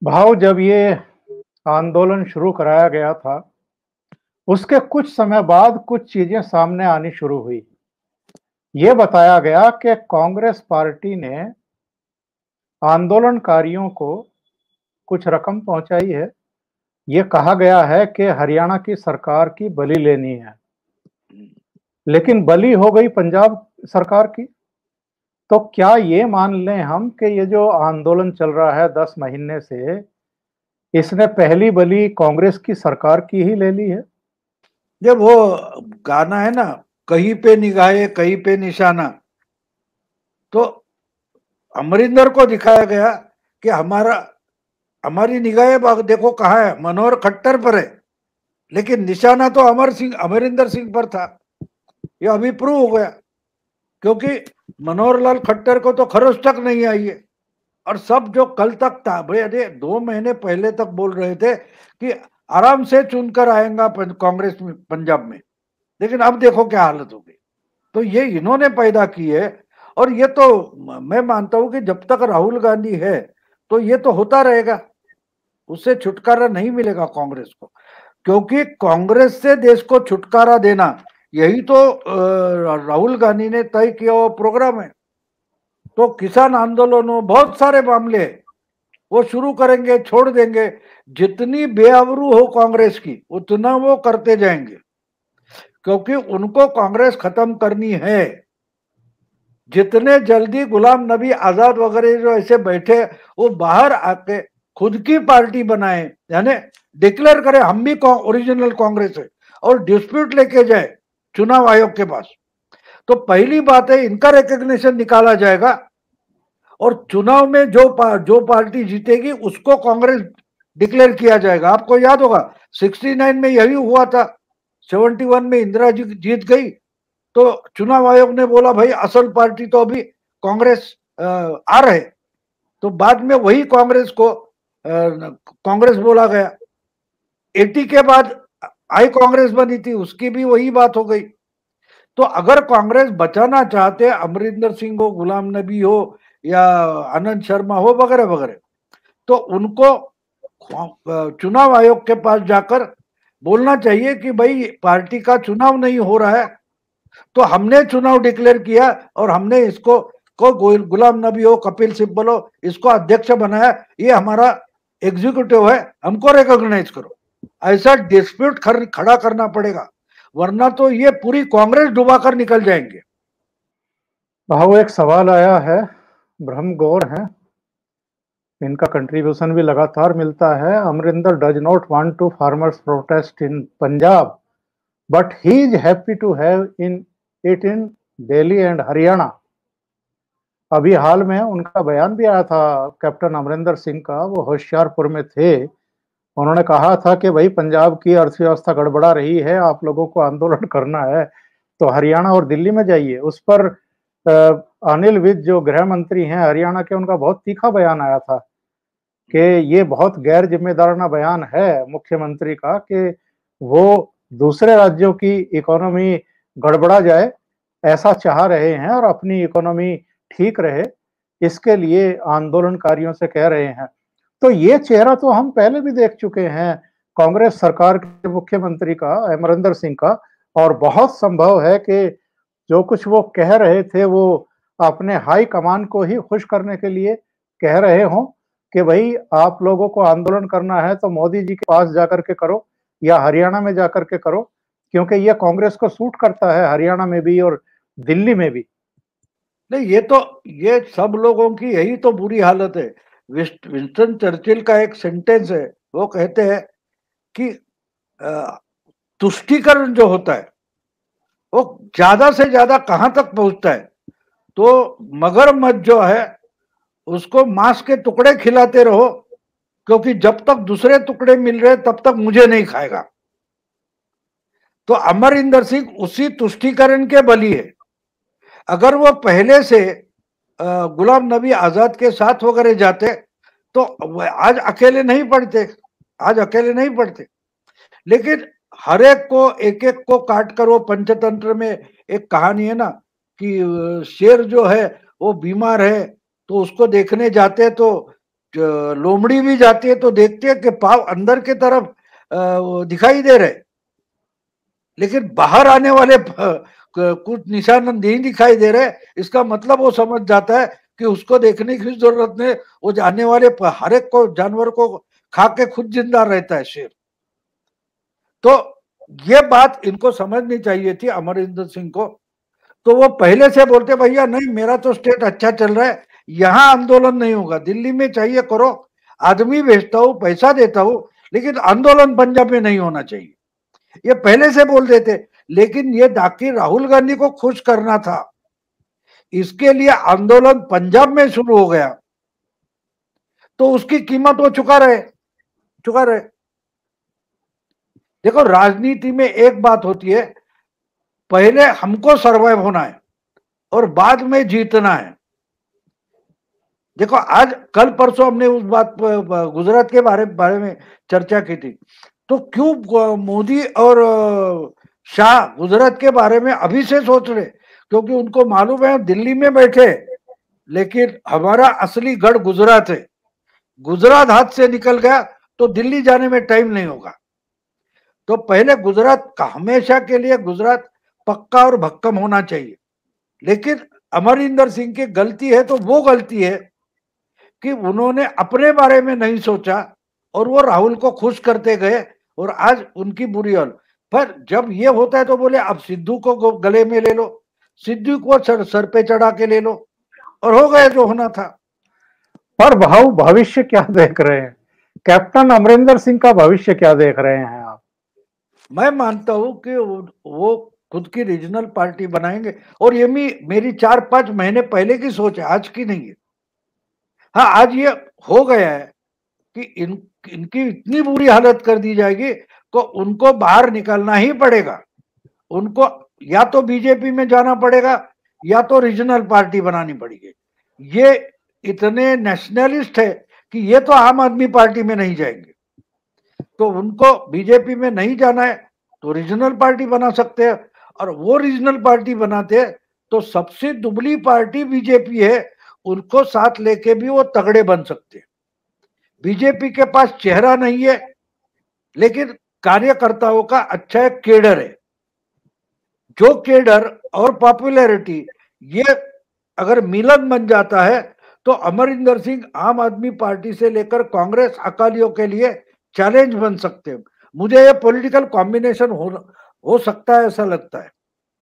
भाव जब ये आंदोलन शुरू कराया गया था, उसके कुछ समय बाद कुछ चीजें सामने आनी शुरू हुई। ये बताया गया कि कांग्रेस पार्टी ने आंदोलनकारियों को कुछ रकम पहुंचाई है। ये कहा गया है कि हरियाणा की सरकार की बलि लेनी है, लेकिन बलि हो गई पंजाब सरकार की। तो क्या ये मान लें हम कि ये जो आंदोलन चल रहा है 10 महीने से, इसने पहली बलि कांग्रेस की सरकार की ही ले ली है? जब वो गाना है ना, कहीं पे निगाहे कहीं पे निशाना, तो अमरिंदर को दिखाया गया कि हमारी निगाहें देखो कहाँ है, मनोहर खट्टर पर है, लेकिन निशाना तो अमरिंदर सिंह पर था। ये अभी प्रूव हो गया, क्योंकि मनोहर लाल खट्टर को तो खरोच तक नहीं आई है। और सब जो कल तक था, भाई अरे 2 महीने पहले तक बोल रहे थे कि आराम से चुनकर आएगा कांग्रेस में पंजाब में, लेकिन अब देखो क्या हालत हो गई। तो ये इन्होंने पैदा की है। और ये तो मैं मानता हूं कि जब तक राहुल गांधी है तो ये तो होता रहेगा, उससे छुटकारा नहीं मिलेगा कांग्रेस को, क्योंकि कांग्रेस से देश को छुटकारा देना यही तो राहुल गांधी ने तय किया हुआ प्रोग्राम है। तो किसान आंदोलनों बहुत सारे मामले वो शुरू करेंगे, छोड़ देंगे। जितनी बेआबरू हो कांग्रेस की उतना वो करते जाएंगे, क्योंकि उनको कांग्रेस खत्म करनी है। जितने जल्दी गुलाम नबी आजाद वगैरह जो ऐसे बैठे, वो बाहर आके खुद की पार्टी बनाए, यानी डिक्लेयर करे हम भी ओरिजिनल कांग्रेस है, और डिस्प्यूट लेके जाए चुनाव आयोग के पास, तो पहली बात है इनका रिकग्निशन निकाला जाएगा। और चुनाव में जो पार्टी जीतेगी उसको कांग्रेस डिक्लेयर किया जाएगा। आपको याद होगा 69 में यही हुआ था, 71 में इंदिरा जी जीत गई, तो चुनाव आयोग ने बोला भाई असल पार्टी तो अभी कांग्रेस आ रहे, तो बाद में वही कांग्रेस को कांग्रेस बोला गया। 80 के बाद आई कांग्रेस बनी थी, उसकी भी वही बात हो गई। तो अगर कांग्रेस बचाना चाहते, अमरिंदर सिंह हो, गुलाम नबी हो, या आनंद शर्मा हो, वगैरह वगैरह, तो उनको चुनाव आयोग के पास जाकर बोलना चाहिए कि भाई पार्टी का चुनाव नहीं हो रहा है, तो हमने चुनाव डिक्लेयर किया और हमने इसको गुलाम नबी हो, कपिल सिब्बल हो, इसको अध्यक्ष बनाया, ये हमारा एग्जीक्यूटिव है, हमको रिकॉग्नाइज करो। ऐसा डिस्प्यूट खड़ा करना पड़ेगा, वरना तो ये पूरी कांग्रेस डुबा कर निकल जाएंगे। भाव एक सवाल आया है, ब्रह्म गौर हैं, इनका कंट्रीब्यूशन भी लगातार मिलता है। Amarinder does not want to farmers protest in Punjab, but he is happy to have in it in Delhi and Haryana. अभी हाल में उनका बयान भी आया था, कैप्टन अमरिंदर सिंह का, वो होशियारपुर में थे। उन्होंने कहा था कि भाई पंजाब की अर्थव्यवस्था गड़बड़ा रही है, आप लोगों को आंदोलन करना है तो हरियाणा और दिल्ली में जाइए। उस पर अनिल विज जो गृह मंत्री हैं हरियाणा के, उनका बहुत तीखा बयान आया था कि ये बहुत गैर जिम्मेदाराना बयान है मुख्यमंत्री का कि वो दूसरे राज्यों की इकोनॉमी गड़बड़ा जाए ऐसा चाह रहे हैं और अपनी इकोनॉमी ठीक रहे, इसके लिए आंदोलनकारियों से कह रहे हैं। तो ये चेहरा तो हम पहले भी देख चुके हैं कांग्रेस सरकार के मुख्यमंत्री का, अमरिंदर सिंह का, और बहुत संभव है कि जो कुछ वो कह रहे थे वो अपने हाई कमान को ही खुश करने के लिए कह रहे हों कि भाई आप लोगों को आंदोलन करना है तो मोदी जी के पास जाकर के करो या हरियाणा में जाकर के करो, क्योंकि ये कांग्रेस को सूट करता है हरियाणा में भी और दिल्ली में भी। नहीं, ये सब लोगों की यही तो बुरी हालत है। विंस्टन चर्चिल का एक सेंटेंस है, वो कहते हैं कि तुष्टीकरण जो होता है वो ज्यादा से ज्यादा कहां तक पहुंचता है, तो मगरमच्छ जो है उसको मांस के टुकड़े खिलाते रहो, क्योंकि जब तक दूसरे टुकड़े मिल रहे तब तक मुझे नहीं खाएगा। तो अमरिंदर सिंह उसी तुष्टीकरण के बली है। अगर वो पहले से गुलाम नबी आजाद के साथ वगैरह जाते तो आज अकेले नहीं पढ़ते, आज अकेले नहीं पढ़ते। लेकिन हर एक को एक एक को काट कर, वो पंचतंत्र में एक कहानी है ना कि शेर जो है वो बीमार है तो उसको देखने जाते, तो लोमड़ी भी जाती है तो देखती है कि पाव अंदर की तरफ दिखाई दे रहे, लेकिन बाहर आने वाले कुछ निशान नहीं दिखाई दे रहे। इसका मतलब वो समझ जाता है कि उसको देखने की जरूरत नहीं, वो जाने वाले हर एक को जानवर को खा के खुद जिंदा रहता है शेर। तो ये बात इनको समझनी चाहिए थी अमरिंदर सिंह को। तो वो पहले से बोलते भैया नहीं मेरा तो स्टेट अच्छा चल रहा है, यहां आंदोलन नहीं होगा, दिल्ली में चाहिए करो, आदमी भेजता हूं, पैसा देता हूं, लेकिन आंदोलन पंजाब में नहीं होना चाहिए, ये पहले से बोल देते। लेकिन ये ताकि राहुल गांधी को खुश करना था, इसके लिए आंदोलन पंजाब में शुरू हो गया, तो उसकी कीमत वो चुका रहे। देखो राजनीति में एक बात होती है, पहले हमको सरवाइव होना है और बाद में जीतना है। देखो आज कल परसों हमने उस बात गुजरात के बारे में चर्चा की थी, तो क्यों मोदी और शाह गुजरात के बारे में अभी से सोच रहे, क्योंकि उनको मालूम है दिल्ली में बैठे, लेकिन हमारा असली गढ़ गुजरात है, गुजरात हाथ से निकल गया तो दिल्ली जाने में टाइम नहीं होगा। तो पहले गुजरात का, हमेशा के लिए गुजरात पक्का और भक्कम होना चाहिए। लेकिन अमरिंदर सिंह की गलती है तो वो गलती है कि उन्होंने अपने बारे में नहीं सोचा और वो राहुल को खुश करते गए और आज उनकी बुरी हाल। पर जब ये होता है तो बोले अब सिद्धू को गले में ले लो, सिद्धू को सर पे चढ़ा के ले लो, और हो गया जो होना था। पर भाऊ भविष्य क्या देख रहे हैं, कैप्टन अमरिंदर सिंह का भविष्य क्या देख रहे हैं आप? मैं मानता हूं कि वो खुद की रीजनल पार्टी बनाएंगे, और ये मेरी 4-5 महीने पहले की सोच है, आज की नहीं है। हाँ आज ये हो गया है कि इनकी इतनी बुरी हालत कर दी जाएगी तो उनको बाहर निकलना ही पड़ेगा, उनको या तो बीजेपी में जाना पड़ेगा या तो रीजनल पार्टी बनानी पड़ेगी। ये इतने नेशनलिस्ट है कि ये तो आम आदमी पार्टी में नहीं जाएंगे, तो उनको बीजेपी में नहीं जाना है तो रीजनल पार्टी बना सकते हैं, और वो रीजनल पार्टी बनाते हैं तो सबसे दुबली पार्टी बीजेपी है, उनको साथ लेके भी वो तगड़े बन सकते हैं। बीजेपी के पास चेहरा नहीं है, लेकिन कार्यकर्ताओं का अच्छा एक केडर है, जो केडर और पॉपुलैरिटी ये अगर मिलन बन जाता है तो अमरिंदर सिंह आम आदमी पार्टी से लेकर कांग्रेस अकालियों के लिए चैलेंज बन सकते हैं। मुझे ये पॉलिटिकल कॉम्बिनेशन हो सकता है, ऐसा लगता है।